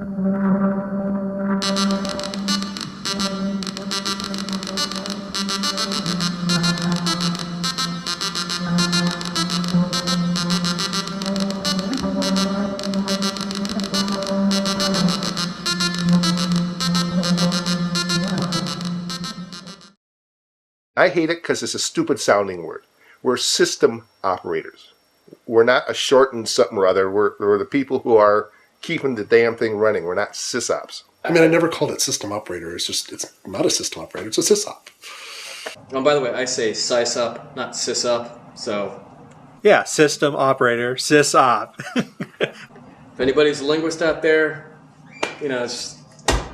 I hate it because it's a stupid sounding word. We're system operators. We're not a shortened something or other. We're the people who are keeping the damn thing running. We're not SysOps. I mean, I never called it system operator. It's not a system operator. It's a SysOp. Oh, by the way, I say SysOp, not SysOp, so... Yeah, system operator, SysOp. If anybody's a linguist out there, you know, just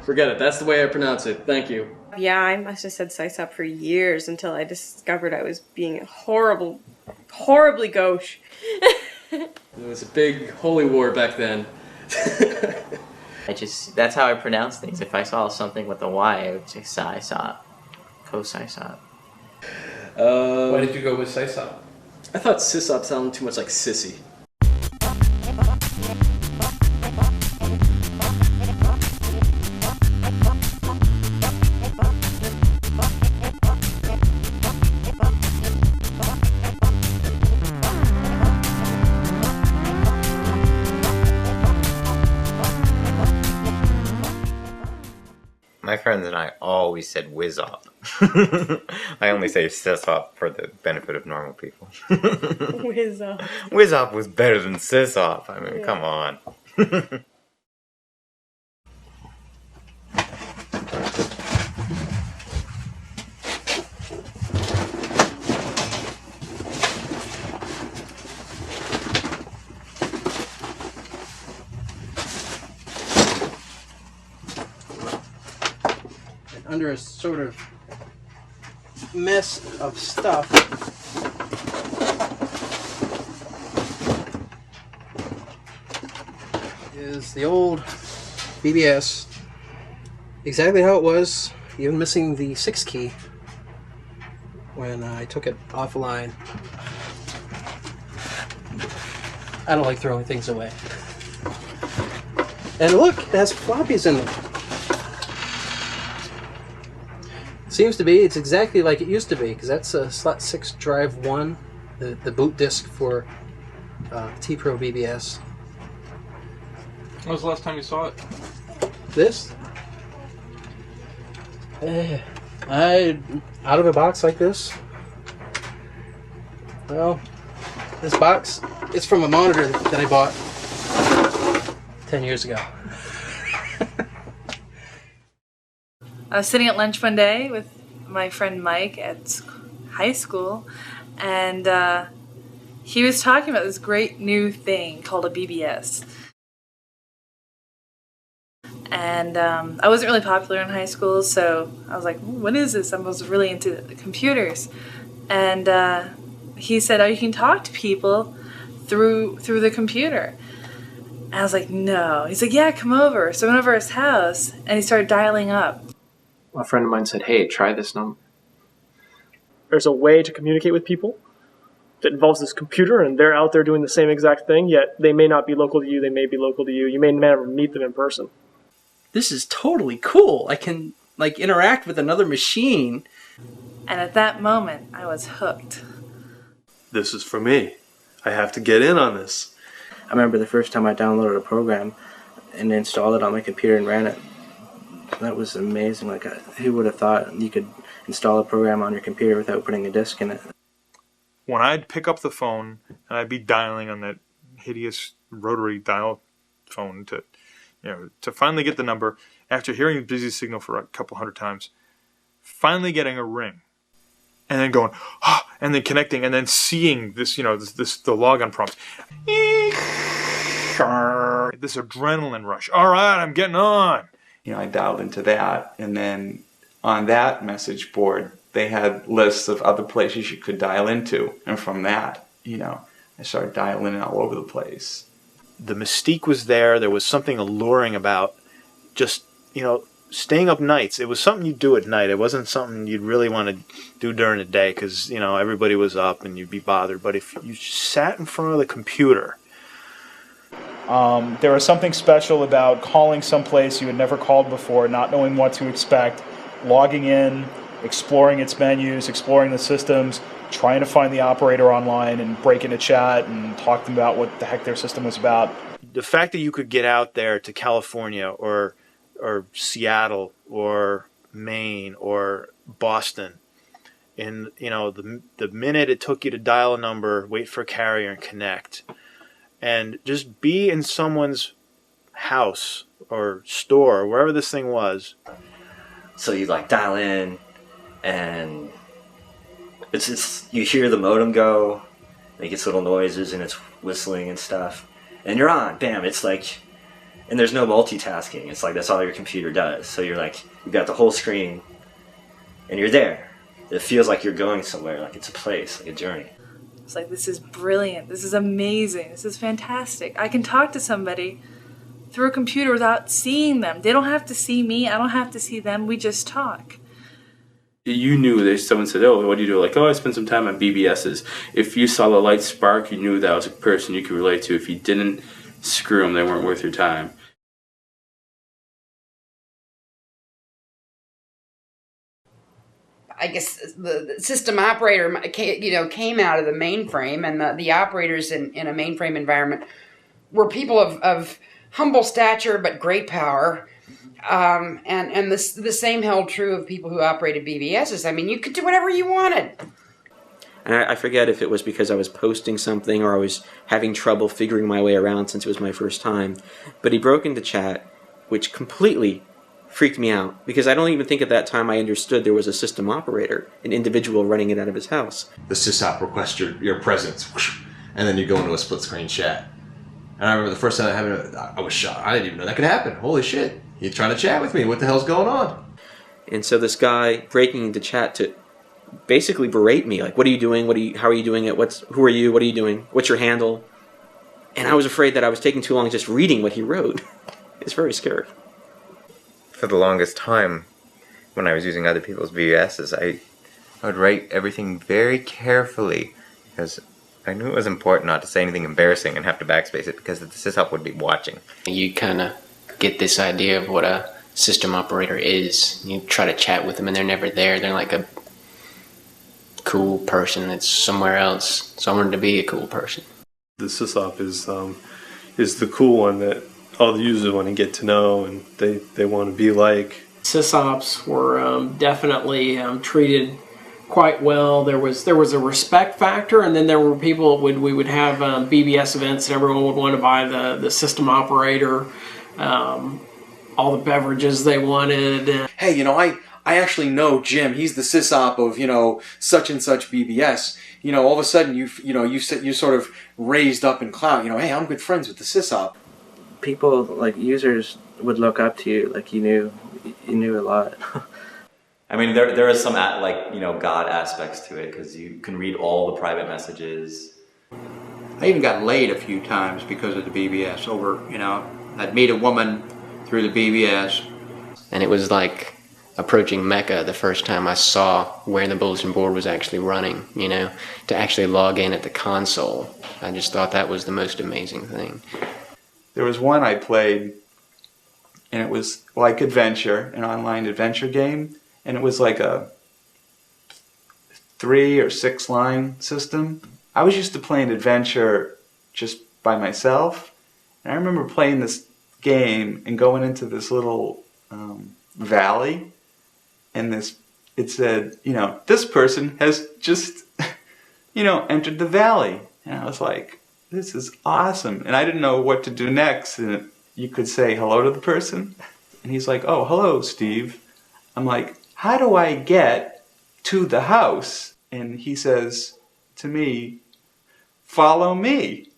forget it. That's the way I pronounce it. Thank you. Yeah, I must have said SysOp for years until I discovered I was being horribly gauche. It was a big holy war back then. That's how I pronounce things. If I saw something with a Y, I would say SysOp, co-SysOp. Why did you go with SysOp? I thought SysOp sounded too much like sissy. My friends and I always said WizOp. I only say SysOp for the benefit of normal people. WizOp. WizOp was better than SysOp. I mean, Yeah. come on. Under a sort of mess of stuff, is the old BBS, exactly how it was, even missing the 6 key when I took it offline. I don't like throwing things away. And look, it has floppies in them. Seems to be, it's exactly like it used to be, because that's a slot 6 drive 1, the boot disk for T-Pro BBS. When was the last time you saw it? This? Out of a box like this. Well, this box, it's from a monitor that I bought 10 years ago. I was sitting at lunch one day with my friend Mike at high school, and he was talking about this great new thing called a BBS. And I wasn't really popular in high school, so I was like, what is this? I was really into computers. And he said, oh, you can talk to people through the computer. And I was like, no. He's like, yeah, come over. So I went over to his house, and he started dialing up. A friend of mine said, hey, try this number. There's a way to communicate with people that involves this computer, and they're out there doing the same exact thing, yet they may not be local to you, they may be local to you. You may never meet them in person. This is totally cool. I can, like, interact with another machine. And at that moment, I was hooked. This is for me. I have to get in on this. I remember the first time I downloaded a program and installed it on my computer and ran it. That was amazing. Like, who would have thought you could install a program on your computer without putting a disk in it? When I'd pick up the phone and I'd be dialing on that hideous rotary dial phone to finally get the number, after hearing the busy signal for a couple hundred times, finally getting a ring, and then going, oh, and then connecting, and then seeing this, the logon prompt. This adrenaline rush. All right, I'm getting on. I dialed into that, and then on that message board, they had lists of other places you could dial into, and from that, I started dialing in all over the place. The mystique was there. There was something alluring about just, staying up nights. It was something you'd do at night. It wasn't something you'd really want to do during the day because, everybody was up and you'd be bothered. But if you sat in front of the computer There was something special about calling someplace you had never called before, not knowing what to expect, logging in, exploring its menus, exploring the systems, trying to find the operator online and break into chat and talk to them about what the heck their system was about. The fact that you could get out there to California or Seattle or Maine or Boston, and the minute it took you to dial a number, wait for a carrier and connect, and just be in someone's house or store or wherever this thing was. So you like dial in, and it's you hear the modem go, it gets little noises and it's whistling and stuff, and you're on. Bam! It's like, and there's no multitasking. It's like that's all your computer does. So you're like, you've got the whole screen, and you're there. It feels like you're going somewhere, like it's a place, like a journey. It's like, this is brilliant. This is amazing. This is fantastic. I can talk to somebody through a computer without seeing them. They don't have to see me. I don't have to see them. We just talk. You knew that someone said, oh, what do you do? Like, oh, I spent some time on BBSs. If you saw the light spark, you knew that was a person you could relate to. If you didn't, screw them. They weren't worth your time. I guess the system operator, came out of the mainframe, and the operators in a mainframe environment were people of humble stature but great power. And the same held true of people who operated BBSs. I mean, you could do whatever you wanted. And I forget if it was because I was posting something or I was having trouble figuring my way around since it was my first time. But he broke into chat, which completely freaked me out, because I don't even think at that time I understood there was a system operator, an individual running it out of his house. The SysOp requests your presence, and then you go into a split screen chat. And I remember the first time that happened, I was shocked. I didn't even know that could happen. Holy shit. He's trying to chat with me. What the hell's going on? And so this guy breaking into chat to basically berate me, like, what are you doing? How are you doing it? Who are you? What are you doing? What's your handle? And I was afraid that I was taking too long just reading what he wrote. It's very scary. For the longest time, when I was using other people's BBSs, I would write everything very carefully, because I knew it was important not to say anything embarrassing and have to backspace it, because the SysOp would be watching. You kind of get this idea of what a system operator is. You try to chat with them and they're never there. They're like a cool person that's somewhere else. So I wanted to be a cool person. The SysOp is the cool one that all the users want to get to know and they want to be like. SysOps were definitely treated quite well. There was a respect factor, and then there were people we would have BBS events and everyone would want to buy the system operator, all the beverages they wanted. Hey, I actually know Jim. He's the SysOp of such and such BBS. All of a sudden you sort of raised up in clout. Hey, I'm good friends with the SysOp. People, like users, would look up to you like you knew a lot. I mean, there is some God aspects to it, because you can read all the private messages. I even got laid a few times because of the BBS. I'd meet a woman through the BBS. And it was like approaching Mecca the first time I saw where the bulletin board was actually running, to actually log in at the console. I just thought that was the most amazing thing. There was one I played, and it was like Adventure, an online adventure game, and it was like a 3 or 6 line system. I was used to playing Adventure just by myself, and I remember playing this game and going into this little valley, and it said, this person has just, entered the valley, and I was like, this is awesome. And I didn't know what to do next. And you could say hello to the person. And he's like, oh, hello, Steve. I'm like, how do I get to the house? And he says to me, follow me.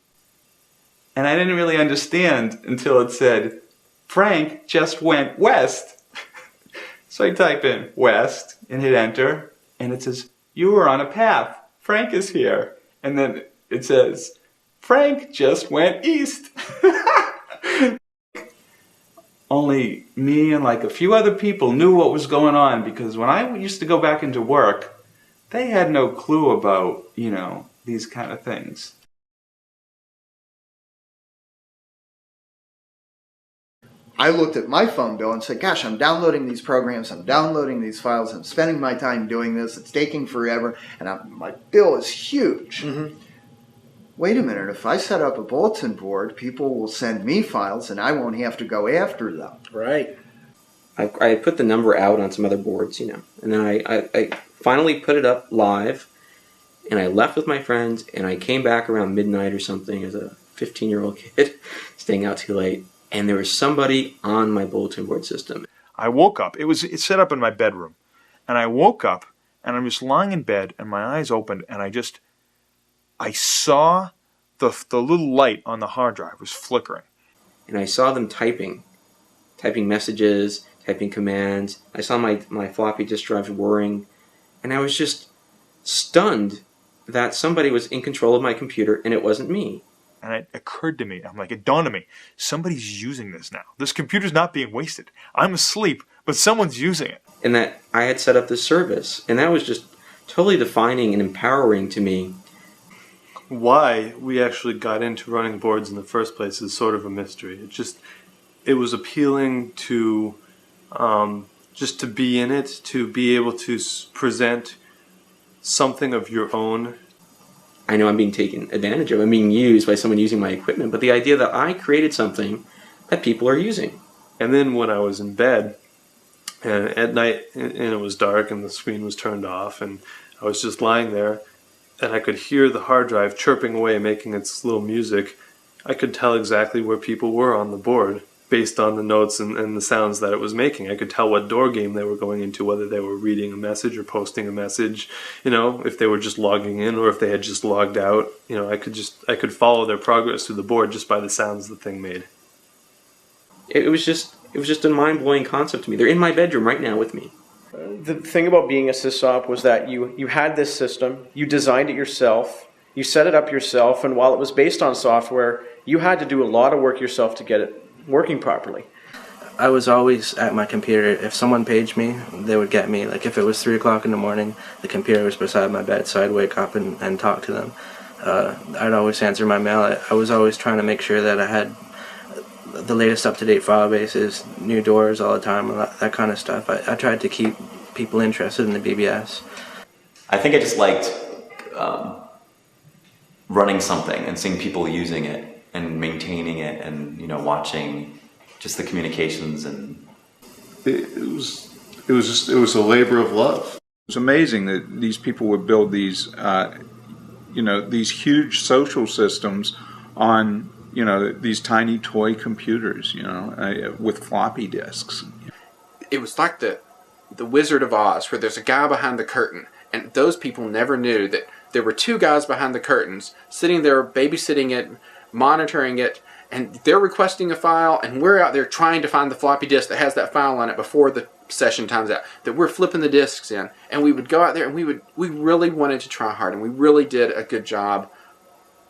And I didn't really understand until it said, Frank just went west. So I type in west and hit enter. And it says, you were on a path. Frank is here. And then it says, Frank just went east. Only me and like a few other people knew what was going on, because when I used to go back into work, they had no clue about, these kind of things. I looked at my phone bill and said, gosh, I'm downloading these programs, I'm downloading these files, I'm spending my time doing this, it's taking forever, and my bill is huge. Wait a minute, if I set up a bulletin board, people will send me files and I won't have to go after them. Right. I put the number out on some other boards, you know, and then I finally put it up live, and I left with my friends, and I came back around midnight or something as a 15-year-old kid, staying out too late, and there was somebody on my bulletin board system. I woke up. It's set up in my bedroom, and I woke up, and I'm just lying in bed, and my eyes opened, and I saw the little light on the hard drive was flickering, and I saw them typing messages, typing commands. I saw my floppy disk drive whirring, and I was just stunned that somebody was in control of my computer, and it wasn't me. And it occurred to me, it dawned on me, somebody's using this now. This computer's not being wasted. I'm asleep, but someone's using it. And that I had set up this service, and that was just totally defining and empowering to me. Why we actually got into running boards in the first place is sort of a mystery. It was appealing to just to be in it, to be able to present something of your own. I know I'm being taken advantage of. I'm being used by someone using my equipment, but the idea that I created something that people are using. And then when I was in bed, and at night, and it was dark, and the screen was turned off, and I was just lying there, and I could hear the hard drive chirping away, making its little music, I could tell exactly where people were on the board based on the notes and the sounds that it was making. I could tell what door game they were going into, whether they were reading a message or posting a message, you know, if they were just logging in or if they had just logged out. You know, I could follow their progress through the board just by the sounds the thing made. It was just a mind-blowing concept to me. They're in my bedroom right now with me. The thing about being a SysOp was that you had this system, you designed it yourself, you set it up yourself, and while it was based on software, you had to do a lot of work yourself to get it working properly. I was always at my computer. If someone paged me, they would get me. Like if it was 3 o'clock in the morning, the computer was beside my bed, so I'd wake up and talk to them. I'd always answer my mail. I was always trying to make sure that I had the latest up-to-date file bases, new doors all the time, that kind of stuff. I tried to keep people interested in the BBS. I think I just liked running something and seeing people using it and maintaining it, and you know, watching just the communications. And it was a labor of love. It was amazing that these people would build these these huge social systems on these tiny toy computers, with floppy disks. It was like the Wizard of Oz, where there's a guy behind the curtain, and those people never knew that there were two guys behind the curtains sitting there babysitting it, monitoring it, and they're requesting a file, and we're out there trying to find the floppy disk that has that file on it before the session times out, that we're flipping the disks in. And we would go out there and we really wanted to try hard, and we really did a good job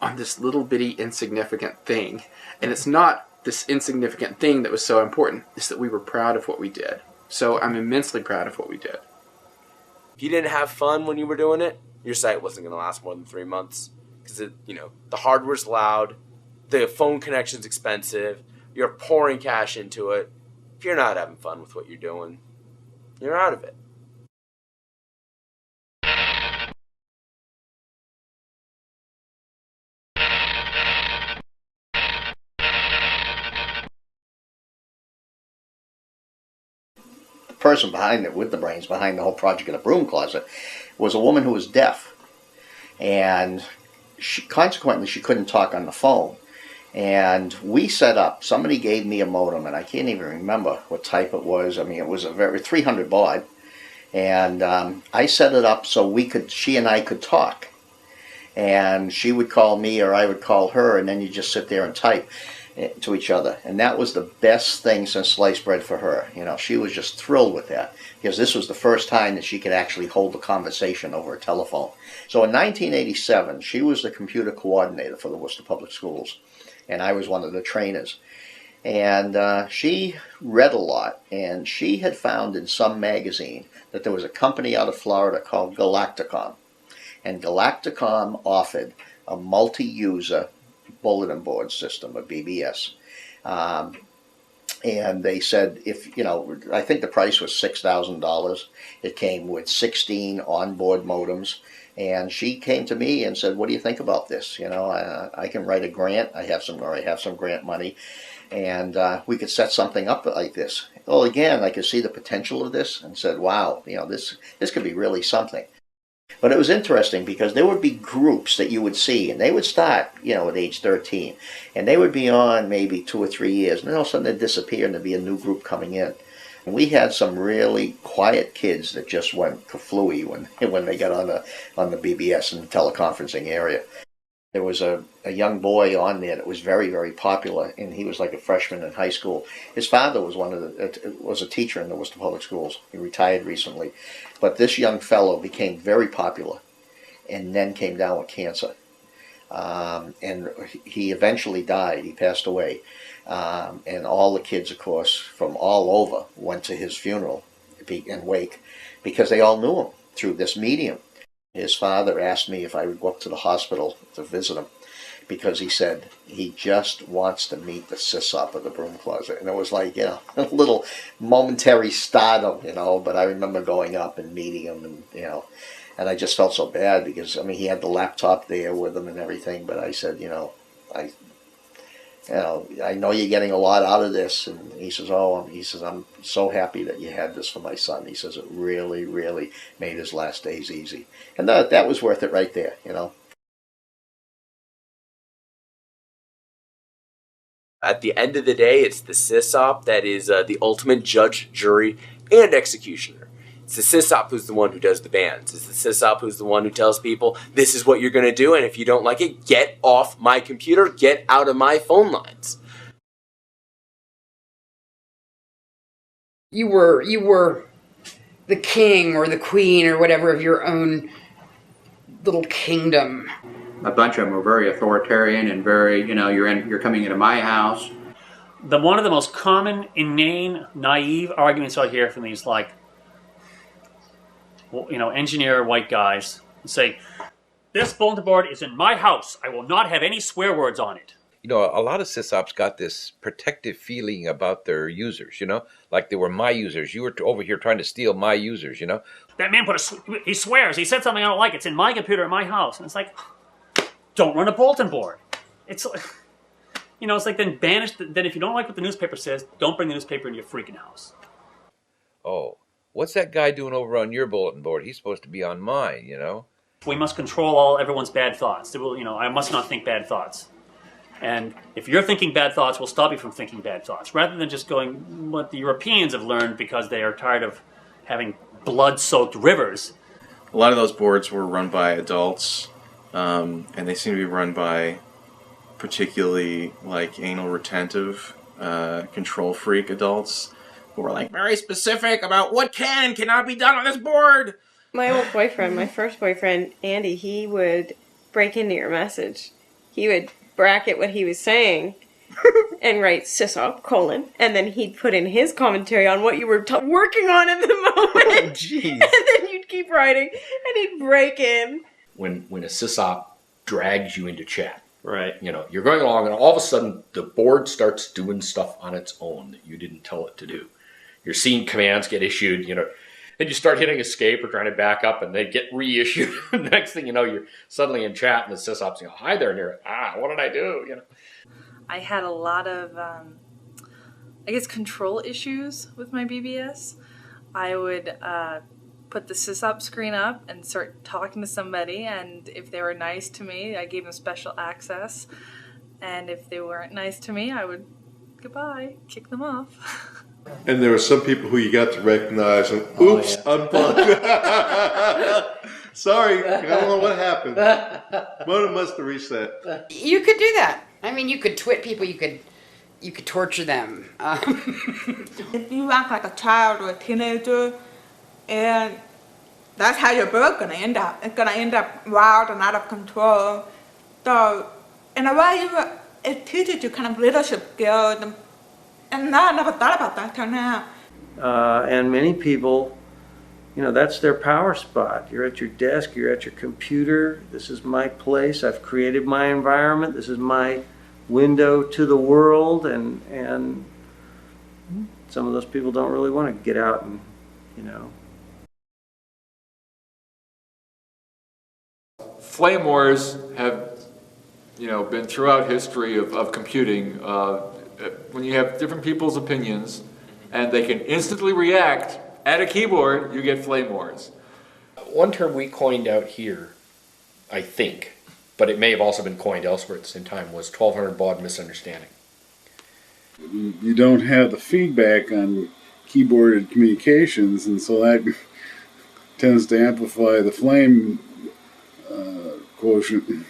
on this little bitty insignificant thing. And it's not this insignificant thing that was so important, it's that we were proud of what we did. So I'm immensely proud of what we did. If you didn't have fun when you were doing it, your site wasn't going to last more than 3 months. Because the hardware's loud, the phone connection's expensive, you're pouring cash into it. If you're not having fun with what you're doing, you're out of it. The person behind it, with the brains behind the whole project in a broom closet, was a woman who was deaf. And consequently, she couldn't talk on the phone. And we set up, somebody gave me a modem, and I can't even remember what type it was. I mean, it was a very 300 baud. And I set it up so she and I could talk. And she would call me or I would call her, and then you just sit there and type to each other. And that was the best thing since sliced bread for her. She was just thrilled with that, because this was the first time that she could actually hold a conversation over a telephone. So in 1987, she was the computer coordinator for the Worcester Public Schools, and I was one of the trainers. And she read a lot, and she had found in some magazine that there was a company out of Florida called Galacticom. And Galacticom offered a multi-user bulletin board system, a BBS. And they said, if, you know, I think the price was $6,000. It came with 16 onboard modems. And she came to me and said, what do you think about this? You know, I can write a grant. I have some grant money. And we could set something up like this. Well, again, I could see the potential of this and said, wow, you know, this could be really something. But it was interesting because there would be groups that you would see, and they would start, you know, at age 13. And they would be on maybe 2 or 3 years. And then all of a sudden they'd disappear and there'd be a new group coming in. And we had some really quiet kids that just went kaflooey when they got on the BBS and the teleconferencing area. There was a young boy on there that was very, very popular, and he was like a freshman in high school. His father was was a teacher in the Worcester Public Schools. He retired recently. But this young fellow became very popular and then came down with cancer. And he eventually died. He passed away. And all the kids, of course, from all over went to his funeral and wake because they all knew him through this medium. His father asked me if I would go up to the hospital to visit him because he said he just wants to meet the SysOp of the broom closet. And it was like, you know, a little momentary stardom, you know, but I remember going up and meeting him and, you know, and I just felt so bad because, I mean, he had the laptop there with him and everything, but I said, you know, I know you're getting a lot out of this. And he says, I'm so happy that you had this for my son. He says it really, really made his last days easy. And that was worth it right there, you know. At the end of the day, it's the SysOp that is the ultimate judge, jury, and executioner. It's the SysOp who's the one who does the bans. It's the SysOp who's the one who tells people, this is what you're going to do, and if you don't like it, get off my computer, get out of my phone lines. You were the king or the queen or whatever of your own little kingdom. A bunch of them were very authoritarian and very, you know, you're coming into my house. One of the most common, inane, naive arguments I hear from these, like, you know, engineer white guys say, this bulletin board is in my house. I will not have any swear words on it. You know, a lot of SysOps got this protective feeling about their users, you know, like they were my users. You were over here trying to steal my users, you know. That man he swears. He said something I don't like. It's in my computer, in my house. And it's like, don't run a bulletin board. It's, you know, it's like then banish, then if you don't like what the newspaper says, don't bring the newspaper into your freaking house. Oh, what's that guy doing over on your bulletin board? He's supposed to be on mine, you know. We must control everyone's bad thoughts. You know, I must not think bad thoughts. And if you're thinking bad thoughts, we'll stop you from thinking bad thoughts. Rather than just going what the Europeans have learned because they are tired of having blood-soaked rivers. A lot of those boards were run by adults, and they seem to be run by particularly like anal retentive, control freak adults who were like very specific about what can and cannot be done on this board. My old boyfriend, my first boyfriend, Andy, he would break into your message. He would bracket what he was saying and write SysOp, and then he'd put in his commentary on what you were working on at the moment. Oh, jeez. And then you'd keep writing, and he'd break in. When a SysOp drags you into chat, right? You know, you're going along, and all of a sudden the board starts doing stuff on its own that you didn't tell it to do. You're seeing commands get issued, you know, and you start hitting escape or trying to back up, and they get reissued. Next thing you know, you're suddenly in chat, and the SysOps go, "Hi there," and you're what did I do? You know. I had a lot of, I guess, control issues with my BBS. I would put the SysOps screen up and start talking to somebody, and if they were nice to me, I gave them special access, and if they weren't nice to me, I would goodbye, kick them off. And there were some people who you got to recognize and oops, unplugged. Sorry, I don't know what happened. Motor must have reset. You could do that. I mean, you could twit people. You could torture them. If you act like a child or a teenager, and that's how your book's gonna end up. It's gonna end up wild and out of control. So, in a way, it teaches you kind of leadership skills. And I never thought about that till now. And many people, you know, that's their power spot. You're at your desk, you're at your computer. This is my place. I've created my environment. This is my window to the world. And some of those people don't really want to get out and, you know. Flame wars have, been throughout history of computing. When you have different people's opinions and they can instantly react at a keyboard, you get flame wars. One term we coined out here, I think, but it may have also been coined elsewhere at the same time, was 1200 baud misunderstanding. You don't have the feedback on keyboarded communications, and so that tends to amplify the flame quotient.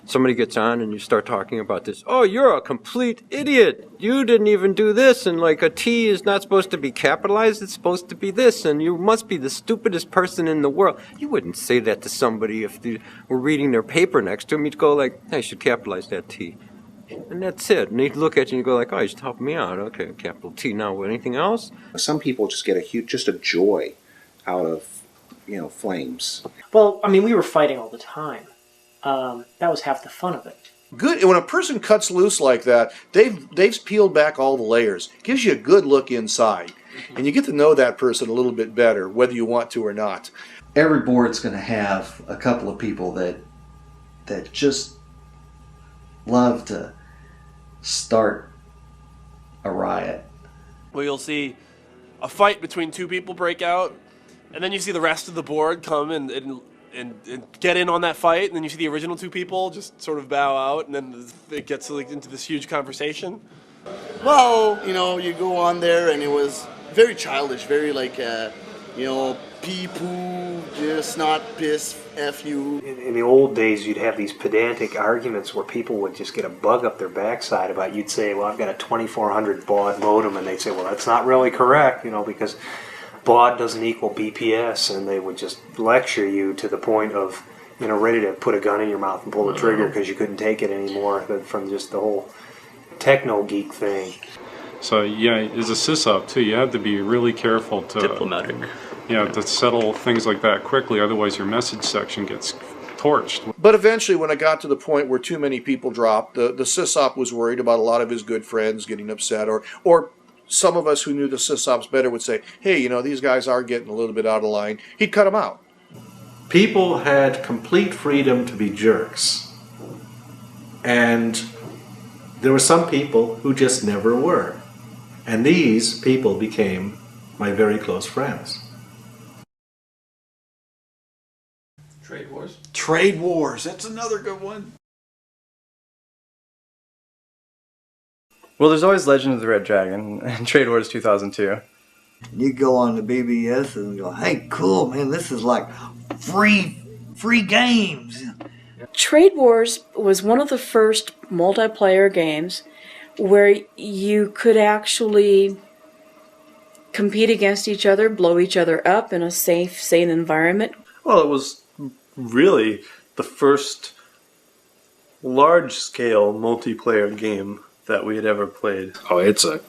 Somebody gets on and you start talking about this. Oh, you're a complete idiot. You didn't even do this, and like a T is not supposed to be capitalized, it's supposed to be this, and you must be the stupidest person in the world. You wouldn't say that to somebody if they were reading their paper next to them. You'd go like, I should capitalize that T. And that's it. And they'd look at you and you go like, oh, you should help me out. Okay, capital T. Now, anything else? Some people just get just a joy out of, flames. Well, I mean, we were fighting all the time. That was half the fun of it. Good. When a person cuts loose like that, they've peeled back all the layers. Gives you a good look inside, and you get to know that person a little bit better, whether you want to or not. Every board's going to have a couple of people that just love to start a riot. Where you'll see a fight between two people break out, and then you see the rest of the board come and get in on that fight, and then you see the original two people just sort of bow out, and then it gets into this huge conversation. Well, you go on there, and it was very childish, very pee poo, just not piss, F you. In the old days, you'd have these pedantic arguments where people would just get a bug up their backside about, you'd say, well, I've got a 2400 baud modem, and they'd say, well, that's not really correct, because baud doesn't equal BPS, and they would just lecture you to the point of, ready to put a gun in your mouth and pull the trigger because you couldn't take it anymore from just the whole techno geek thing. So yeah, as a SysOp too, you have to be really careful to diplomatic. To settle things like that quickly. Otherwise, your message section gets torched. But eventually, when it got to the point where too many people dropped, the SysOp was worried about a lot of his good friends getting upset, or some of us who knew the SysOps better would say, hey, these guys are getting a little bit out of line. He'd cut them out. People had complete freedom to be jerks. And there were some people who just never were. And these people became my very close friends. Trade wars. Trade wars, that's another good one. Well, there's always Legend of the Red Dragon and Trade Wars 2002. You go on the BBS and go, hey, cool, man, this is like free games. Trade Wars was one of the first multiplayer games where you could actually compete against each other, blow each other up in a safe, sane environment. Well, it was really the first large-scale multiplayer game that we had ever played. Oh, it's a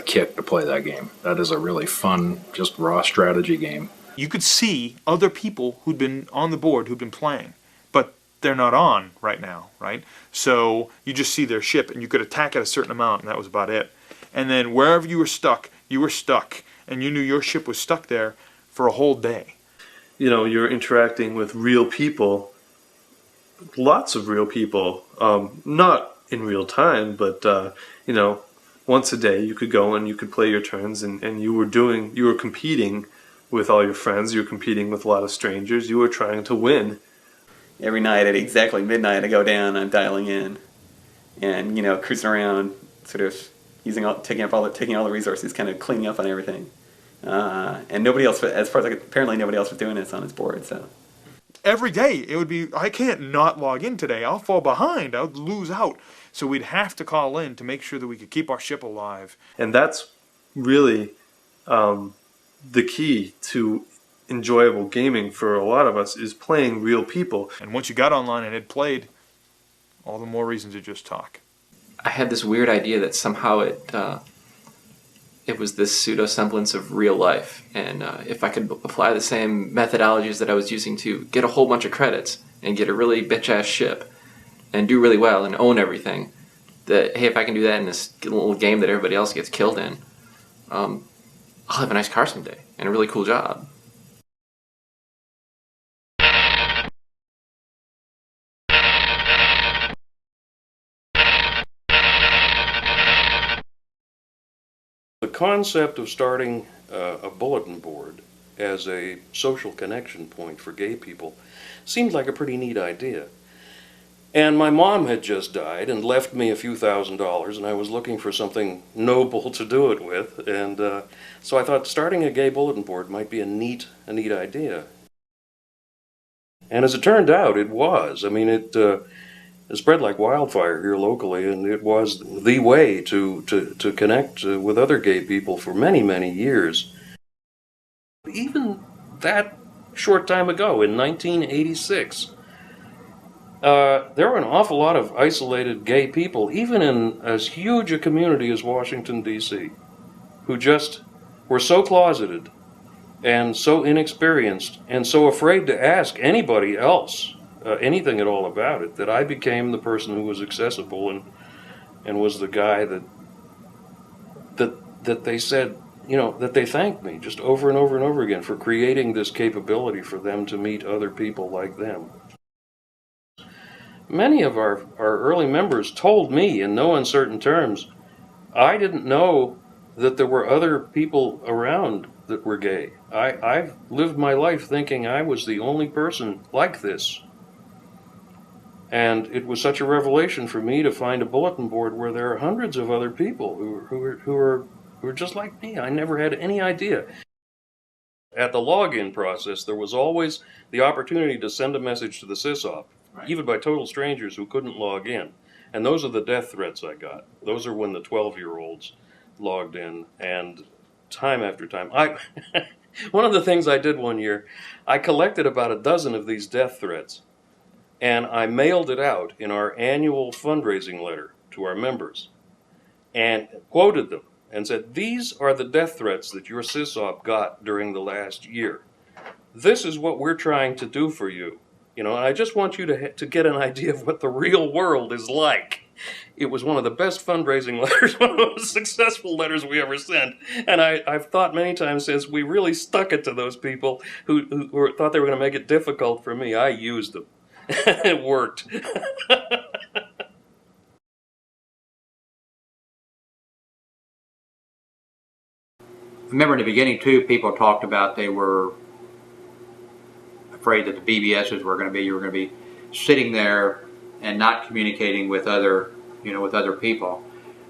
kick to play that game. That is a really fun, just raw strategy game. You could see other people who'd been on the board, who'd been playing, but they're not on right now, right? So you just see their ship, and you could attack at a certain amount, and that was about it. And then wherever you were stuck, and you knew your ship was stuck there for a whole day. You're interacting with real people, lots of real people, not in real time, but once a day you could go and you could play your turns, and you were competing with all your friends, you were competing with a lot of strangers, you were trying to win. Every night at exactly midnight I go down, I'm dialing in, and cruising around, sort of taking all the resources, kind of cleaning up on everything. And nobody else, as far as apparently nobody else was doing this on his board, so. Every day it would be, I can't not log in today, I'll fall behind, I'll lose out. So we'd have to call in to make sure that we could keep our ship alive. And that's really the key to enjoyable gaming for a lot of us, is playing real people. And once you got online and had played, all the more reason to just talk. I had this weird idea that somehow it was this pseudo-semblance of real life, and if I could apply the same methodologies that I was using to get a whole bunch of credits and get a really bitch-ass ship and do really well and own everything, that, hey, if I can do that in this little game that everybody else gets killed in, I'll have a nice car someday and a really cool job. The concept of starting a bulletin board as a social connection point for gay people seemed like a pretty neat idea. And my mom had just died and left me a few $1,000s, and I was looking for something noble to do it with. And so I thought starting a gay bulletin board might be a neat idea. And as it turned out, it was. I mean, it spread like wildfire here locally, and it was the way to connect with other gay people for many, many years. Even that short time ago, in 1986, there were an awful lot of isolated gay people, even in as huge a community as Washington, D.C., who just were so closeted and so inexperienced and so afraid to ask anybody else anything at all about it, that I became the person who was accessible and was the guy that they said, you know, that they thanked me just over and over and over again for creating this capability for them to meet other people like them. Many of our early members told me in no uncertain terms, I didn't know that there were other people around that were gay. I've lived my life thinking I was the only person like this. And it was such a revelation for me to find a bulletin board where there are hundreds of other people who are just like me. I never had any idea. At the login process, there was always the opportunity to send a message to the SysOps, even by total strangers who couldn't log in. And those are the death threats I got. Those are when the 12-year-olds logged in, and time after time. One of the things I did one year, I collected about a dozen of these death threats, and I mailed it out in our annual fundraising letter to our members, and quoted them, and said, these are the death threats that your SysOps got during the last year. This is what we're trying to do for you. You know, and I just want you to get an idea of what the real world is like. It was one of the best fundraising letters, one of the most successful letters we ever sent. And I've thought many times since, we really stuck it to those people who thought they were going to make it difficult for me. I used them. It worked. Remember in the beginning too, people talked about they were afraid that the BBSs were going to be sitting there and not communicating with other people.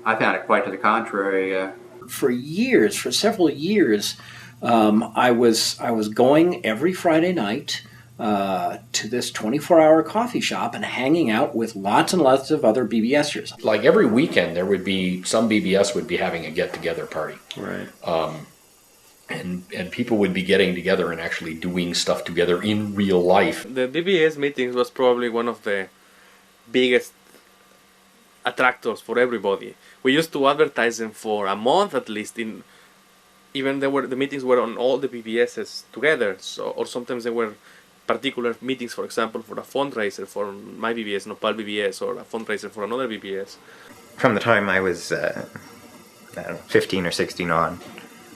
I found it quite to the contrary. For years, for several years, I was going every Friday night to this 24-hour coffee shop and hanging out with lots and lots of other BBSers. Like every weekend, there would be some BBS would be having a get-together party. Right. And people would be getting together and actually doing stuff together in real life. The BBS meetings was probably one of the biggest attractors for everybody. We used to advertise them for a month at least. The meetings were on all the BBSs together. So, or sometimes there were particular meetings, for example, for a fundraiser for my BBS, Nopal BBS, or a fundraiser for another BBS. From the time I was 15 or 16 on,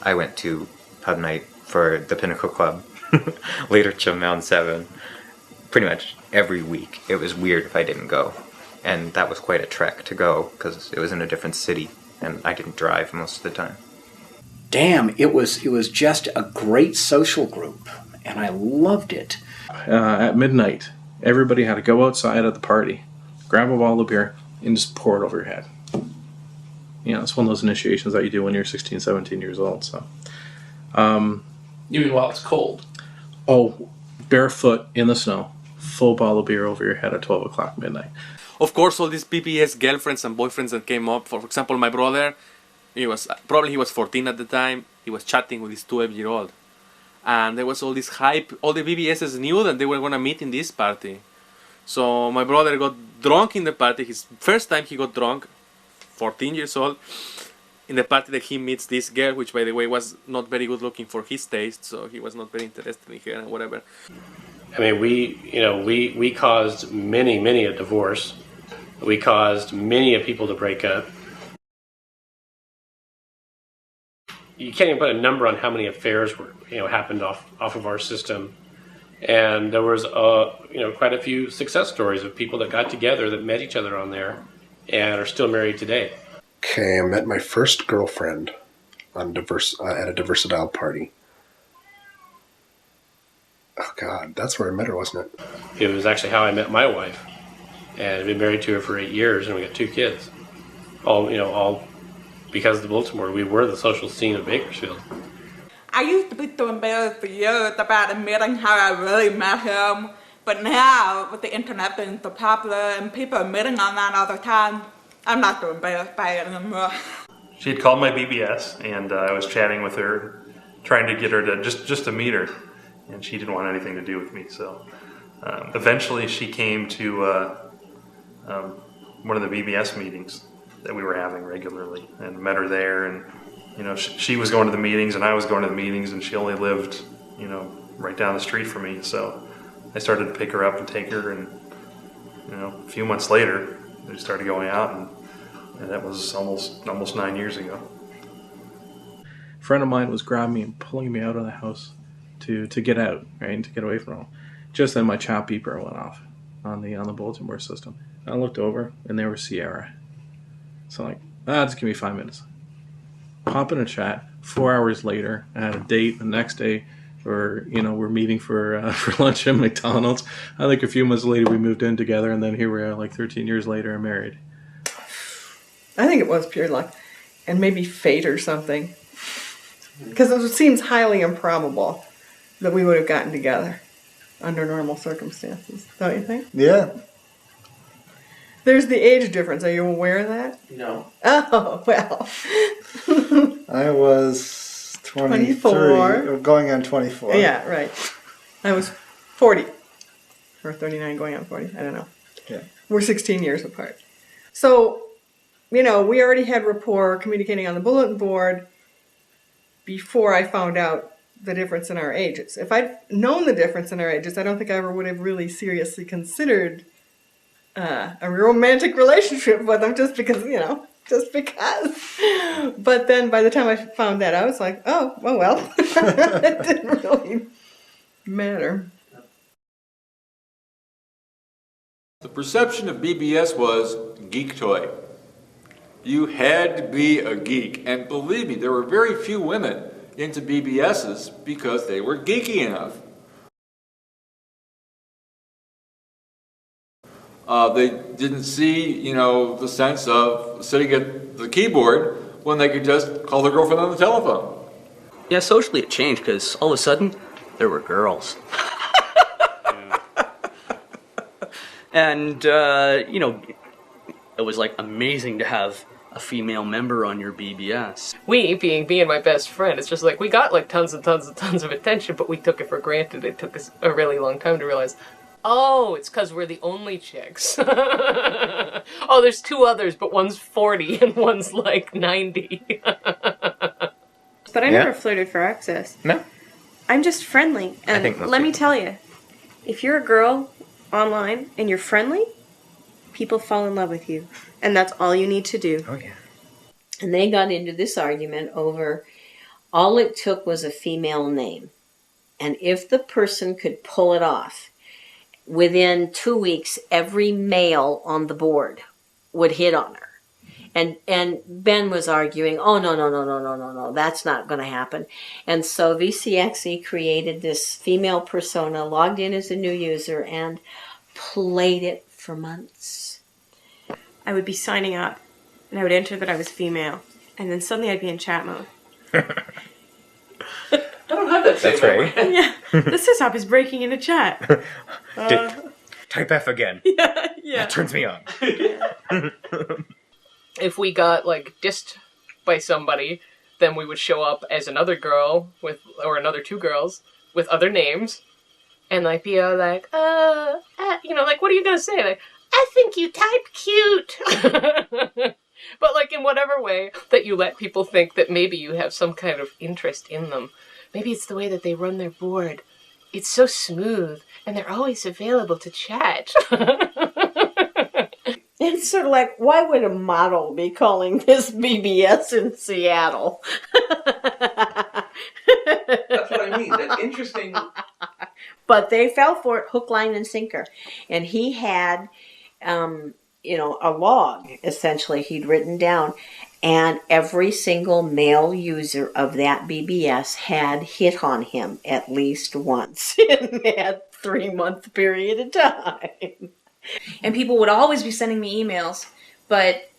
I went to pub night for the Pinnacle Club, later to Mound 7, pretty much every week. It was weird if I didn't go, and that was quite a trek to go because it was in a different city and I didn't drive most of the time. Damn, it was just a great social group, and I loved it. At midnight, everybody had to go outside at the party, grab a bottle of beer, and just pour it over your head. You know, it's one of those initiations that you do when you're 16, 17 years old. So, you mean while it's cold? Oh, barefoot in the snow, full bottle of beer over your head at 12 o'clock midnight. Of course, all these BBS girlfriends and boyfriends that came up. For example, my brother, he was 14 at the time. He was chatting with his 12-year-old. And there was all this hype. All the BBSs knew that they were going to meet in this party. So my brother got drunk in the party. His first time he got drunk, 14 years old, in the party that he meets this girl, which by the way was not very good looking for his taste, so he was not very interested in her and whatever. I mean, we caused many a divorce We caused many people to break up. You can't even put a number on how many affairs were, happened off of our system. And there was, quite a few success stories of people that got together that met each other on there and are still married today. Okay, I met my first girlfriend on at a Diversidile party. Oh God, that's where I met her, wasn't it? It was actually how I met my wife, and I've been married to her for 8 years, and we got 2 kids. All because of Baltimore. We were the social scene of Bakersfield. I used to be too embarrassed for years about admitting how I really met him, but now with the internet being so popular and people admitting on that all the time, I'm not too embarrassed by it anymore. She had called my BBS, and I was chatting with her, trying to get her to just to meet her, and she didn't want anything to do with me. So eventually, she came to one of the BBS meetings that we were having regularly, and met her there. And she was going to the meetings, and I was going to the meetings, and she only lived, right down the street from me. So I started to pick her up and take her, and a few months later, we started going out, and that was almost 9 years ago. A friend of mine was grabbing me and pulling me out of the house to get out, right, and to get away from him. Just then my chat beeper went off on the bulletin board system. I looked over, and there was Sierra. So I'm like, just give me 5 minutes. Hop in a chat. 4 hours later, I had a date the next day, or we're meeting for lunch at McDonald's. I think a few months later we moved in together, and then here we are, like 13 years later, and married. I think it was pure luck, and maybe fate or something, because it seems highly improbable that we would have gotten together under normal circumstances. Don't you think? Yeah. There's the age difference. Are you aware of that? No. Oh, well. I was 23, 24. going on 24. Yeah, right. I was 40. Or 39 going on 40. I don't know. Yeah. We're 16 years apart. So, we already had rapport communicating on the bulletin board before I found out the difference in our ages. If I'd known the difference in our ages, I don't think I ever would have really seriously considered a romantic relationship with him just because. But then by the time I found that out, I was like, oh, well. It didn't really matter. The perception of BBS was geek toy. You had to be a geek. And believe me, there were very few women into BBSs because they were geeky enough. They didn't see, the sense of sitting at the keyboard when they could just call their girlfriend on the telephone. Yeah, socially it changed because all of a sudden there were girls. And, it was like amazing to have a female member on your BBS. We, being me and my best friend, it's just like we got like tons and tons and tons of attention, but we took it for granted. It took us a really long time to realize, oh, it's because we're the only chicks. Oh, there's 2 others, but one's 40 and one's like 90. But I never flirted for access. No. I'm just friendly. And let me tell you, if you're a girl online and you're friendly, people fall in love with you. And that's all you need to do. Oh, yeah. And they got into this argument over all it took was a female name. And if the person could pull it off, within 2 weeks, every male on the board would hit on her. And Ben was arguing, oh, no, that's not going to happen. And so VCXE created this female persona, logged in as a new user, and played it for months. I would be signing up, and I would enter that I was female, and then suddenly I'd be in chat mode. I don't have that. That's right. Yeah, the SysOps is breaking into chat. Type F again. Yeah. That turns me on. If we got like dissed by somebody, then we would show up as another girl or another 2 girls with other names, and like be like, like what are you gonna say? Like, I think you type cute. But like in whatever way that you let people think that maybe you have some kind of interest in them. Maybe it's the way that they run their board. It's so smooth, and they're always available to chat. It's sort of like, why would a model be calling this BBS in Seattle? That's what I mean. That's interesting. But they fell for it hook, line, and sinker. And he had, a log, essentially, he'd written down. And every single male user of that BBS had hit on him at least once in that 3-month period of time. And people would always be sending me emails, but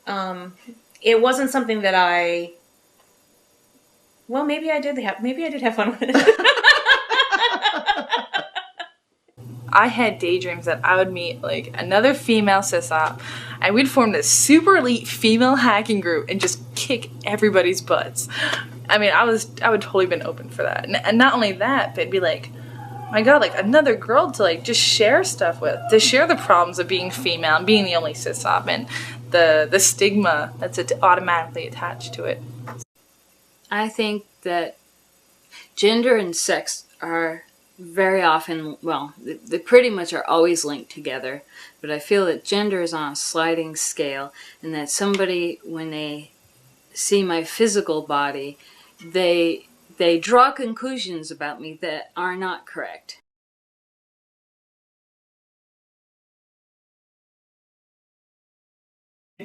it wasn't something that maybe I did have fun with it. I had daydreams that I would meet like another female SysOp, and we'd form this super elite female hacking group and just kick everybody's butts. I mean, I would totally been open for that, and not only that, but it'd be like, my God, like another girl to like just share stuff with, to share the problems of being female and being the only SysOp and the stigma that's automatically attached to it. I think that gender and sex are very often, well, they pretty much are always linked together, but I feel that gender is on a sliding scale, and that somebody, when they see my physical body, they draw conclusions about me that are not correct.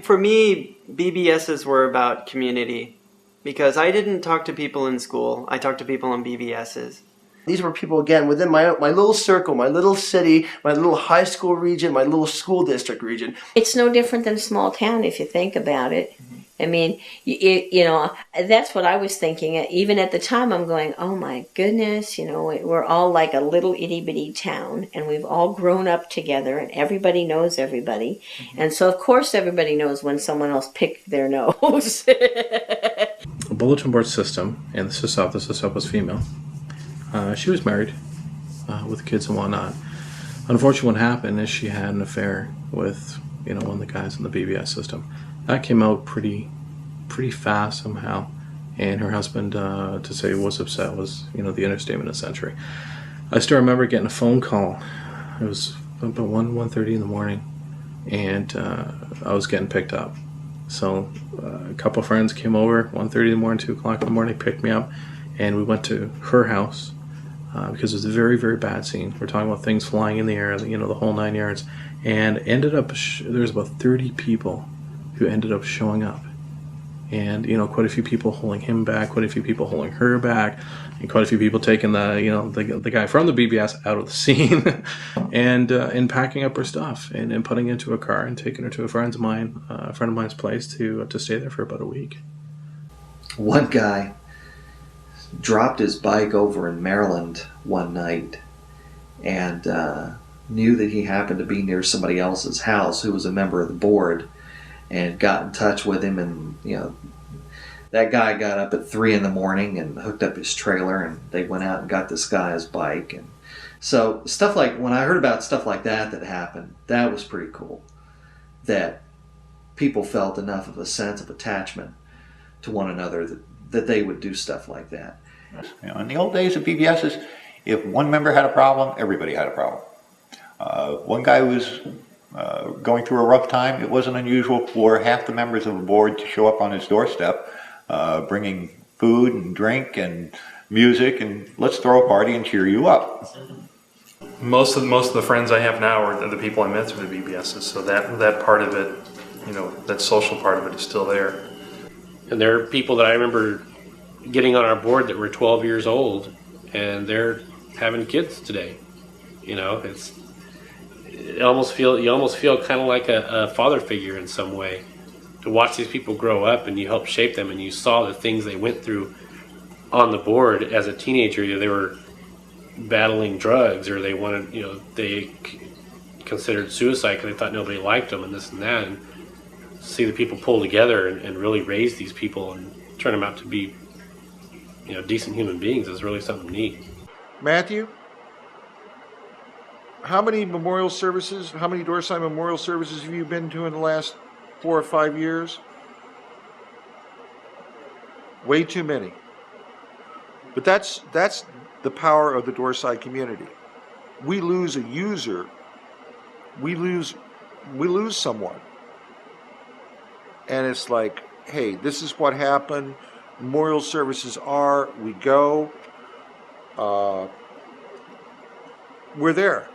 For me, BBSs were about community, because I didn't talk to people in school, I talked to people on BBSs. These were people, again, within my little circle, my little city, my little high school region, my little school district region. It's no different than a small town if you think about it. I mean, that's what I was thinking. Even at the time, I'm going, oh my goodness, we're all like a little itty-bitty town, and we've all grown up together, and everybody knows everybody. And so, of course, everybody knows when someone else picked their nose. A bulletin board system, and the SysOp was female. She was married with kids and whatnot. Unfortunately, what happened is she had an affair with one of the guys in the BBS system. That came out pretty fast somehow, and her husband, to say was upset, was the understatement of the century. I still remember getting a phone call. It was about 1:30 in the morning, and I was getting picked up. So a couple of friends came over 1:30 in the morning, 2 o'clock in the morning, picked me up, and we went to her house. Because it was a very, very bad scene. We're talking about things flying in the air, the whole 9 yards. And ended up, there was about 30 people who ended up showing up. And, quite a few people holding him back, quite a few people holding her back, and quite a few people taking the guy from the BBS out of the scene and packing up her stuff and putting it into a car and taking her to a friend of mine's place to stay there for about a week. One guy dropped his bike over in Maryland one night and knew that he happened to be near somebody else's house who was a member of the board, and got in touch with him, and that guy got up at 3 in the morning and hooked up his trailer, and they went out and got this guy his bike. And so stuff like, when I heard about stuff like that happened, that was pretty cool, that people felt enough of a sense of attachment to one another that they would do stuff like that. In the old days of BBSs, if one member had a problem, everybody had a problem. One guy was going through a rough time. It wasn't unusual for half the members of the board to show up on his doorstep, bringing food and drink and music, and let's throw a party and cheer you up. Most of the friends I have now are the people I met through the BBSs, so that part of it, that social part of it is still there. And there are people that I remember getting on our board that were 12 years old, and they're having kids today. You almost feel kind of like a father figure in some way, to watch these people grow up, and you help shape them, and you saw the things they went through on the board as a teenager. They were battling drugs, or they wanted, they considered suicide because they thought nobody liked them, and this and that. And see the people pull together and really raise these people and turn them out to be, decent human beings is really something neat. Matthew, how many Dorsai memorial services have you been to in the last 4 or 5 years? Way too many. But that's the power of the Dorsai community. We lose a user, we lose someone. and it's like, hey, this is what happened. Memorial services are, we go. We're there.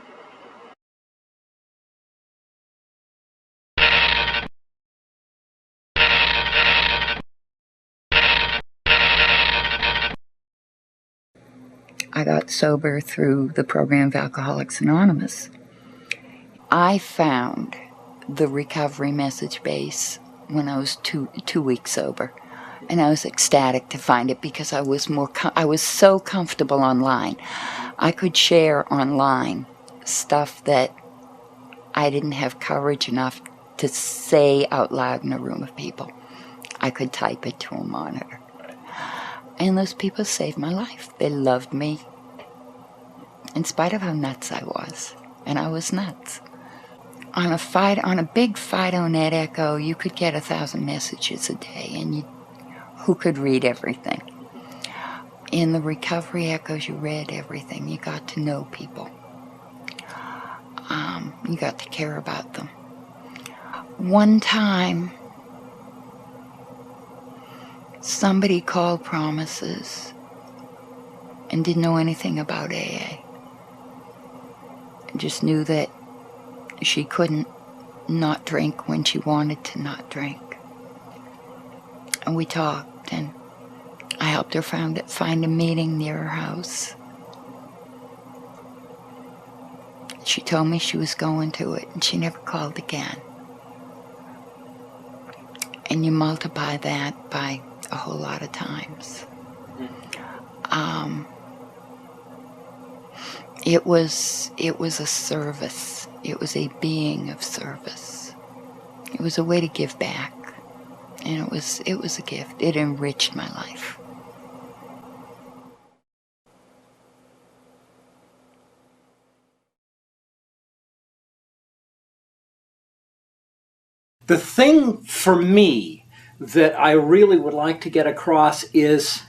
I got sober through the program of Alcoholics Anonymous. I found the recovery message base when I was two weeks sober, and I was ecstatic to find it because I was so comfortable online. I could share online stuff that I didn't have courage enough to say out loud in a room of people. I could type it to a monitor. And those people saved my life. They loved me in spite of how nuts I was. And I was nuts. On a big FidoNet Echo, you could get 1,000 messages a day, and who could read everything? In the recovery echoes, you read everything. You got to know people. You got to care about them. One time, somebody called Promises and didn't know anything about AA. Just knew that she couldn't not drink when she wanted to not drink. And we talked, and I helped her find a meeting near her house. She told me she was going to it, and she never called again. And you multiply that by a whole lot of times. It was a service. It was a being of service. It was a way to give back. And it was a gift. It enriched my life. The thing for me that I really would like to get across is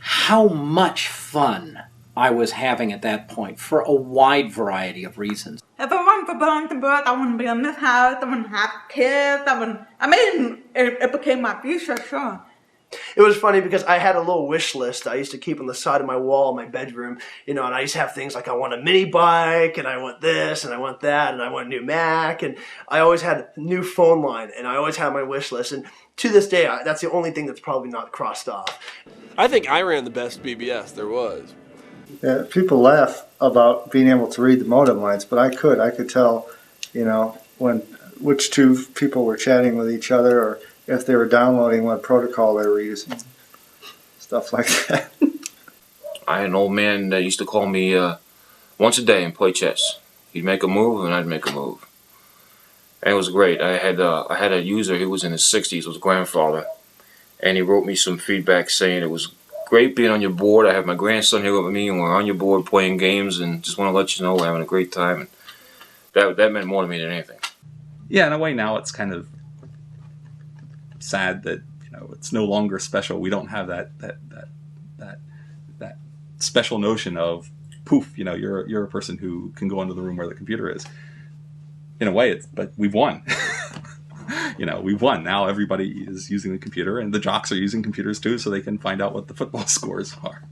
how much fun I was having at that point for a wide variety of reasons. If I want to belong to birth, I want to be in this house, I want to have kids, it became my future, sure. It was funny because I had a little wish list I used to keep on the side of my wall in my bedroom, and I used to have things like I want a mini bike, and I want this, and I want that, and I want a new Mac, and I always had a new phone line, and I always had my wish list, and to this day, that's the only thing that's probably not crossed off. I think I ran the best BBS there was. Yeah, people laugh about being able to read the modem lines, but I could tell, which two people were chatting with each other, or if they were downloading what protocol they were using, stuff like that. I had an old man that used to call me once a day and play chess. He'd make a move and I'd make a move. And it was great. I had a user, he was in his 60s, was grandfather, and he wrote me some feedback saying it was great being on your board. I have my grandson here with me and we're on your board playing games, and just want to let you know we're having a great time. And that meant more to me than anything. Yeah, in a way now it's kind of sad that it's no longer special. We don't have that special notion of poof, you're a person who can go into the room where the computer is. In a way, but we've won. We've won. Now everybody is using the computer, and the jocks are using computers too, so they can find out what the football scores are.